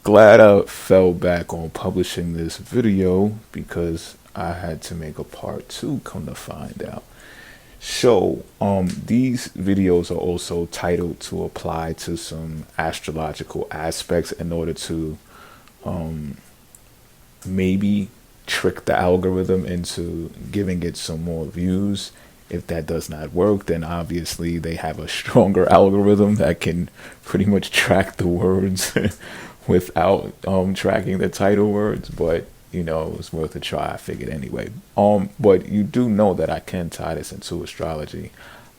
glad I fell back on publishing this video because I had to make a part two, come to find out. So, these videos are also titled to apply to some astrological aspects in order to maybe trick the algorithm into giving it some more views. If that does not work, then obviously they have a stronger algorithm that can pretty much track the words without tracking the title words. But it's worth a try. I figured anyway. But you do know that I can tie this into astrology.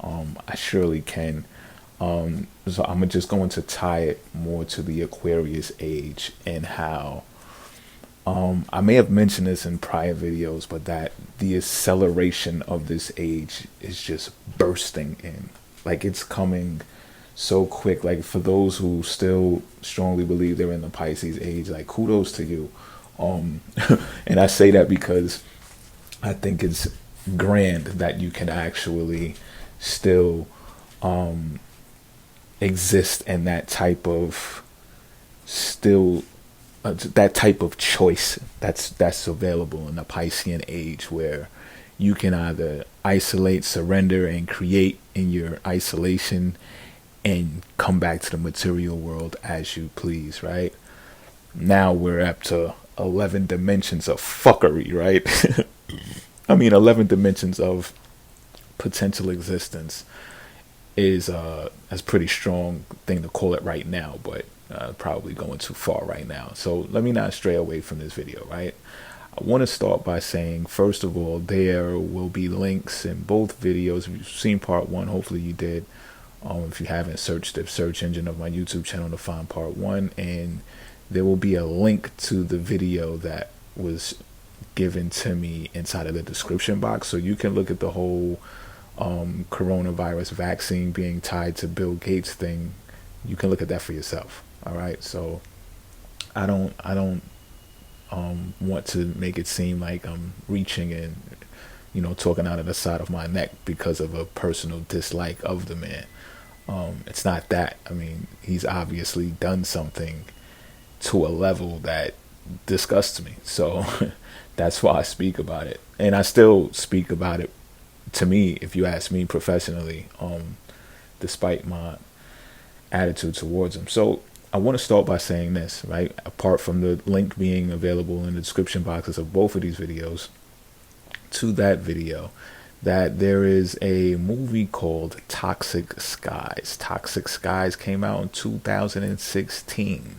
I surely can. So I'm just going to tie it more to the Aquarius age and how I may have mentioned this in prior videos, but that the acceleration of this age is just bursting in. Like it's coming so quick. Like for those who still strongly believe they're in the Pisces age, like kudos to you. And I say that because I think it's grand that you can actually still exist in that type of still that type of choice that's available in the Piscean age, where you can either isolate, surrender, and create in your isolation and come back to the material world as you please, right? Now we're up to 11 dimensions of fuckery, right? I mean, 11 dimensions of potential existence is a pretty strong thing to call it right now, but probably going too far right now. So let me not stray away from this video, right? I want to start by saying, first of all, there will be links in both videos. If you've seen part one, hopefully you did. If you haven't, search the search engine of my YouTube channel to find part one, and there will be a link to the video that was given to me inside of the description box, so you can look at the whole coronavirus vaccine being tied to Bill Gates thing. You can look at that for yourself. All right, so I don't want to make it seem like I'm reaching and talking out of the side of my neck because of a personal dislike of the man. It's not that. I mean, he's obviously done something to a level that disgusts me. So that's why I speak about it, and I still speak about it. To me, if you ask me professionally, despite my attitude towards him. So I want to start by saying this, right? Apart from the link being available in the description boxes of both of these videos, to that video, that there is a movie called Toxic Skies. Toxic Skies came out in 2016.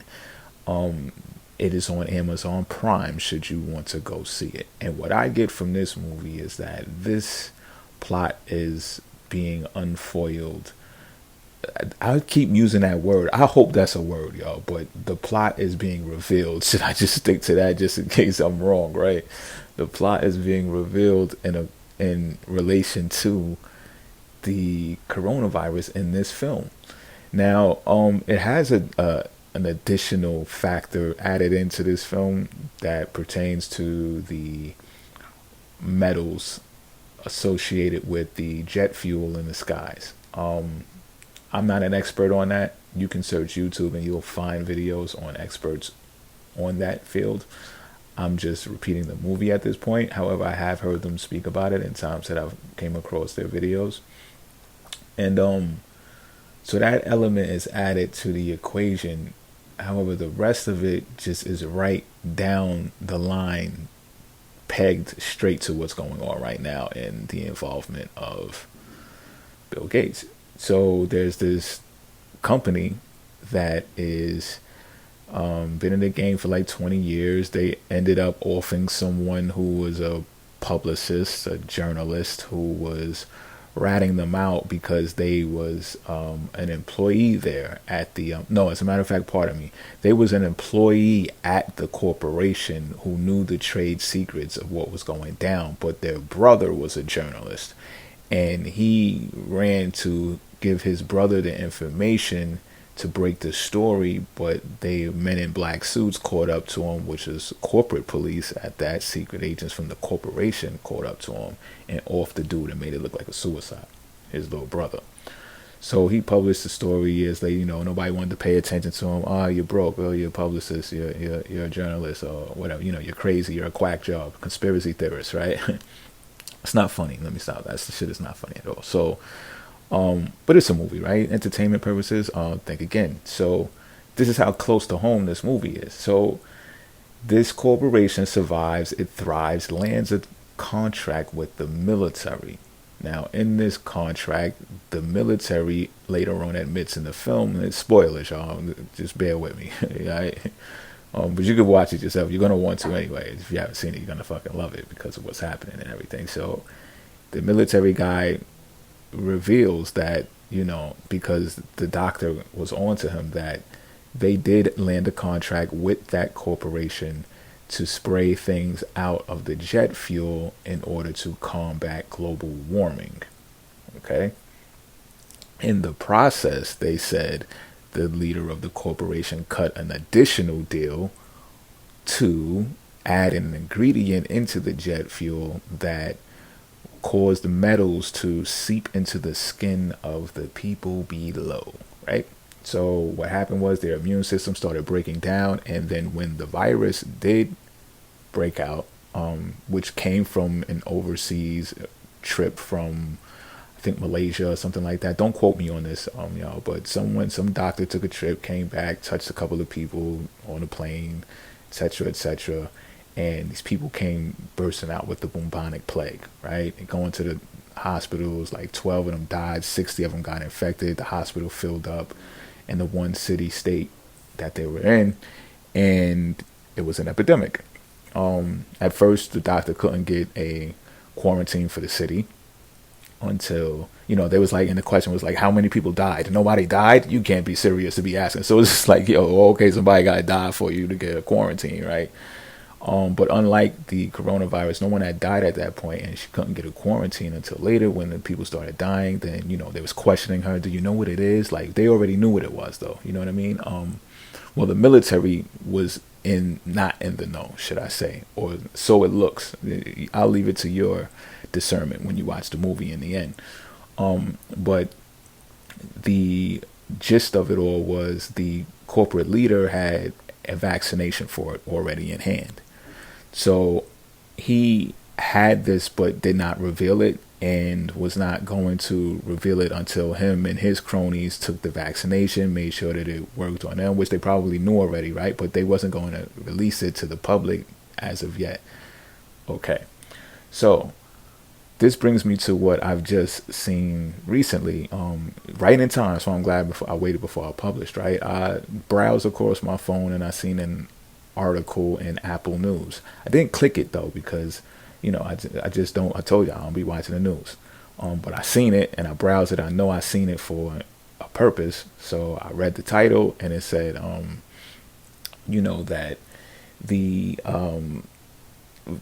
It is on Amazon Prime should you want to go see it. And what I get from this movie is that this plot is being unfoiled. I keep using that word. I hope that's a word, y'all. But the plot is being revealed. Should I just stick to that just in case I'm wrong, right? The plot is being revealed in relation to the coronavirus in this film. Now, it has an additional factor added into this film that pertains to the metals associated with the jet fuel in the skies. I'm not an expert on that. You can search YouTube and you'll find videos on experts on that field. I'm just repeating the movie at this point. However, I have heard them speak about it in times that I've came across their videos. And so that element is added to the equation. However, the rest of it just is right down the line, pegged straight to what's going on right now in the involvement of Bill Gates. So there's this company that is been in the game for like 20 years. They ended up offing someone who was a publicist, a journalist, who was ratting them out because they was an employee there at the no, as a matter of fact, pardon me, they was an employee at the corporation who knew the trade secrets of what was going down, but their brother was a journalist, and he ran to give his brother the information to break the story, but they men in black suits caught up to him, which is corporate police at that, secret agents from the corporation caught up to him and off the dude and made it look like a suicide, his little brother. So he published the story years later. Nobody wanted to pay attention to him. Oh, you're broke. Oh, you're a publicist. You're a journalist or whatever. You're crazy. You're a quack job. Conspiracy theorist, right? It's not funny. Let me stop. That shit is not funny at all. So, but it's a movie, right? Entertainment purposes. Think again. So, this is how close to home this movie is. So, this corporation survives, it thrives, lands a contract with the military. Now, in this contract, the military later on admits in the film, and it's spoilers, y'all, just bear with me, right? But you can watch it yourself. You're going to want to anyway. If you haven't seen it, you're going to fucking love it because of what's happening and everything. So, the military guy reveals that, because the doctor was on to him, that they did land a contract with that corporation to spray things out of the jet fuel in order to combat global warming. Okay? In the process, they said the leader of the corporation cut an additional deal to add an ingredient into the jet fuel that caused the metals to seep into the skin of the people below, right? So what happened was their immune system started breaking down, and then when the virus did break out, which came from an overseas trip from, I think, Malaysia or something like that. Don't quote me on this, y'all, but some doctor took a trip, came back, touched a couple of people on a plane, etc., etc., and these people came bursting out with the bubonic plague, right? And going to the hospitals, like 12 of them died, 60 of them got infected. The hospital filled up in the one city state that they were in, and it was an epidemic. At first, the doctor couldn't get a quarantine for the city until, there was like, and the question was like, how many people died? Nobody died? You can't be serious to be asking. So it's just like, okay, somebody got to die for you to get a quarantine, right? But unlike the coronavirus, no one had died at that point, and she couldn't get a quarantine until later when the people started dying. Then, they was questioning her. Do you know what it is? Like, they already knew what it was, though. You know what I mean? Well, the military was not in the know, should I say, or so it looks. I'll leave it to your discernment when you watch the movie in the end. But the gist of it all was the corporate leader had a vaccination for it already in hand. So he had this but did not reveal it, and was not going to reveal it until him and his cronies took the vaccination, made sure that it worked on them, which they probably knew already, right? But they wasn't going to release it to the public as of yet. Okay. So this brings me to what I've just seen recently, right in time. So I'm glad I waited before I published, right? I browsed, of course, my phone, and I seen an article in Apple News. I didn't click it though, because I just don't. I told you I don't be watching the news. But I seen it and I browsed it. I know I seen it for a purpose. So I read the title, and it said, that the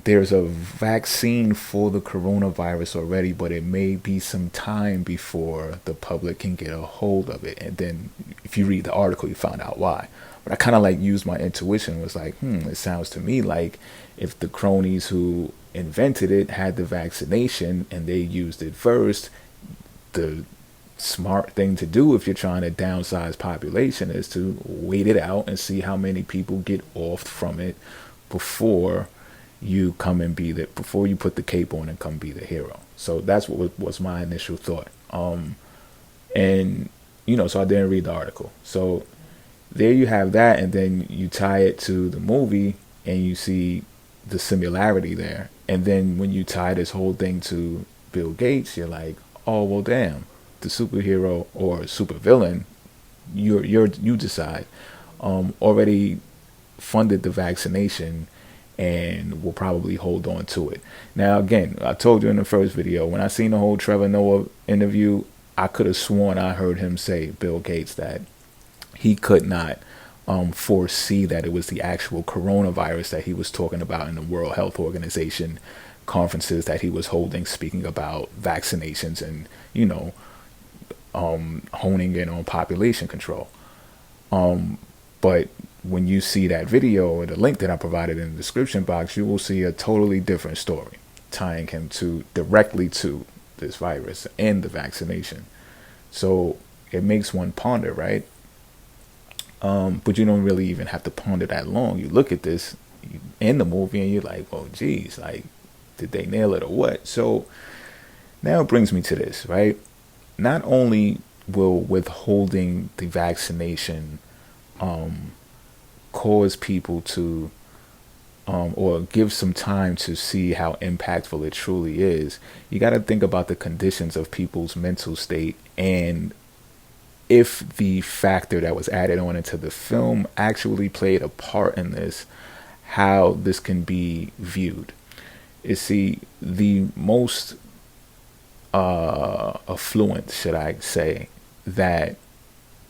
there's a vaccine for the coronavirus already, but it may be some time before the public can get a hold of it. And then if you read the article, you find out why. But I kind of like used my intuition, was like, it sounds to me like if the cronies who invented it had the vaccination and they used it first, the smart thing to do if you're trying to downsize population is to wait it out and see how many people get off from it before you come and before you put the cape on and come be the hero. So that's what was my initial thought. And so I didn't read the article. So there you have that, and then you tie it to the movie and you see the similarity there. And then when you tie this whole thing to Bill Gates, you're like, oh well, damn, the superhero or supervillain, you decide, already funded the vaccination and will probably hold on to it. Now, again, I told you in the first video, when I seen the whole Trevor Noah interview, I could have sworn I heard him say, Bill Gates, that he could not foresee that it was the actual coronavirus that he was talking about in the World Health Organization conferences that he was holding, speaking about vaccinations and, honing in on population control. But when you see that video or the link that I provided in the description box, you will see a totally different story tying him directly to this virus and the vaccination. So it makes one ponder, right? But you don't really even have to ponder that long. You look at this in the movie and you're like, oh, geez, like, did they nail it or what? So now it brings me to this, right? Not only will withholding the vaccination cause people to, or give some time to see how impactful it truly is, you got to think about the conditions of people's mental state and if the factor that was added on into the film actually played a part in this, how this can be viewed. You see, the most affluent, should I say, that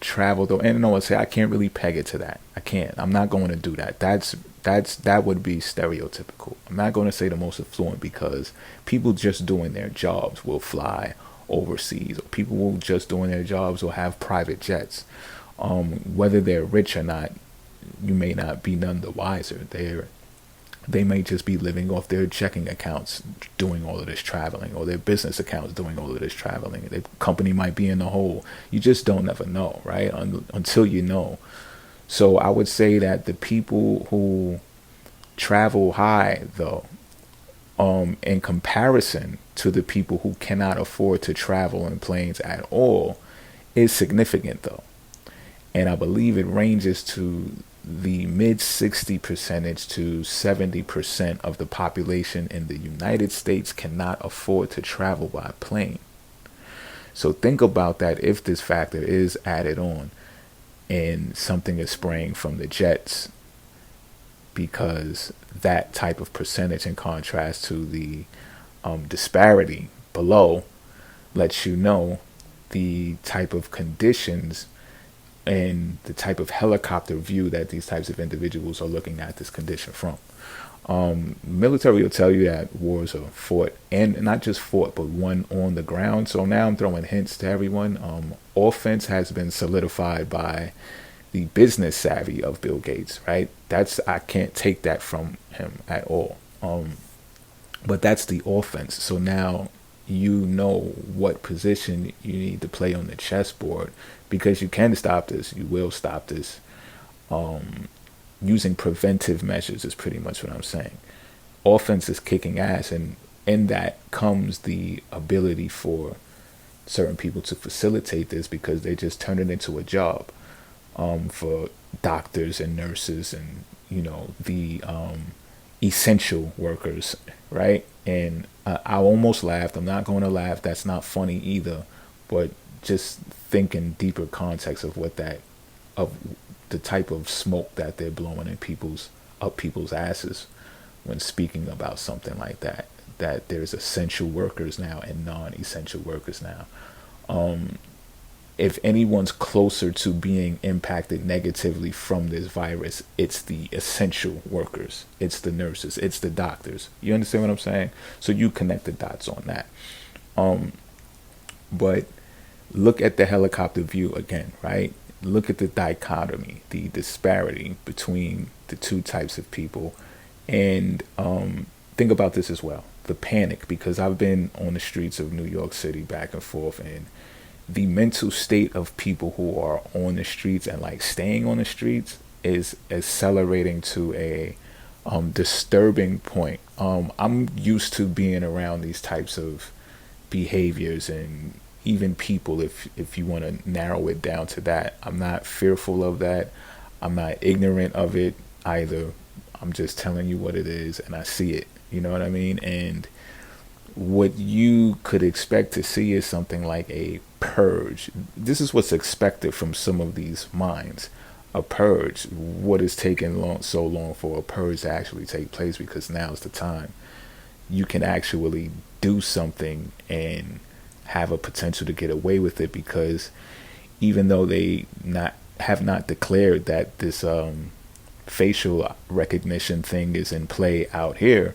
traveled, and no, I say I can't really peg it to that. I can't. I'm not going to do that. That would be stereotypical. I'm not going to say the most affluent because people just doing their jobs will fly overseas, or people will just doing their jobs will have private jets. Whether they're rich or not, you may not be none the wiser. They may just be living off their checking accounts doing all of this traveling, or their business accounts doing all of this traveling. Their company might be in the hole. You just don't ever know, right? Until you know. So I would say that the people who travel high, though, in comparison to the people who cannot afford to travel in planes at all, is significant, though. And I believe it ranges to the mid 60 percentage to 70% of the population in the United States cannot afford to travel by plane. So think about that if this factor is added on and something is spraying from the jets, because that type of percentage, in contrast to the disparity below, lets you know the type of conditions and the type of helicopter view that these types of individuals are looking at this condition from. Military will tell you that wars are fought, and not just fought, but won on the ground. So now I'm throwing hints to everyone. Offense has been solidified by the business savvy of Bill Gates, right? I can't take that from him at all. But that's the offense. So now you know what position you need to play on the chessboard, because you can stop this. You will stop this. Using preventive measures is pretty much what I'm saying. Offense is kicking ass, and in that comes the ability for certain people to facilitate this, because they just turn it into a job, for doctors and nurses and the essential workers, right? And I almost laughed. I'm not going to laugh. That's not funny either. But just think in deeper context of of the type of smoke that they're blowing in people's asses when speaking about something like that. That there's essential workers now and non-essential workers now. If anyone's closer to being impacted negatively from this virus, it's the essential workers, it's the nurses, it's the doctors. You understand what I'm saying? So you connect the dots on that. But look at the helicopter view again, right? Look at the dichotomy, the disparity between the two types of people. And think about this as well, the panic, because I've been on the streets of New York City back and forth, and the mental state of people who are on the streets and like staying on the streets is accelerating to a disturbing point. I'm used to being around these types of behaviors and even people, if you want to narrow it down to that. I'm not fearful of that. I'm not ignorant of it either. I'm just telling you what it is, and I see it. You know what I mean? And what you could expect to see is something like a purge. This is what's expected from some of these minds. A purge. What is taking so long for a purge to actually take place? Because now is the time. You can actually do something and have a potential to get away with it, because even though they have not declared that this facial recognition thing is in play out here,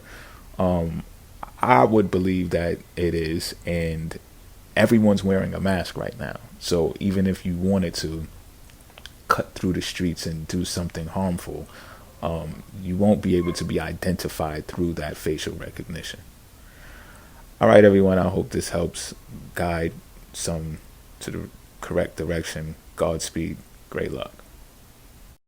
I would believe that it is, and everyone's wearing a mask right now. So even if you wanted to cut through the streets and do something harmful, you won't be able to be identified through that facial recognition. All right, everyone. I hope this helps guide some to correct direction. Godspeed. Great luck.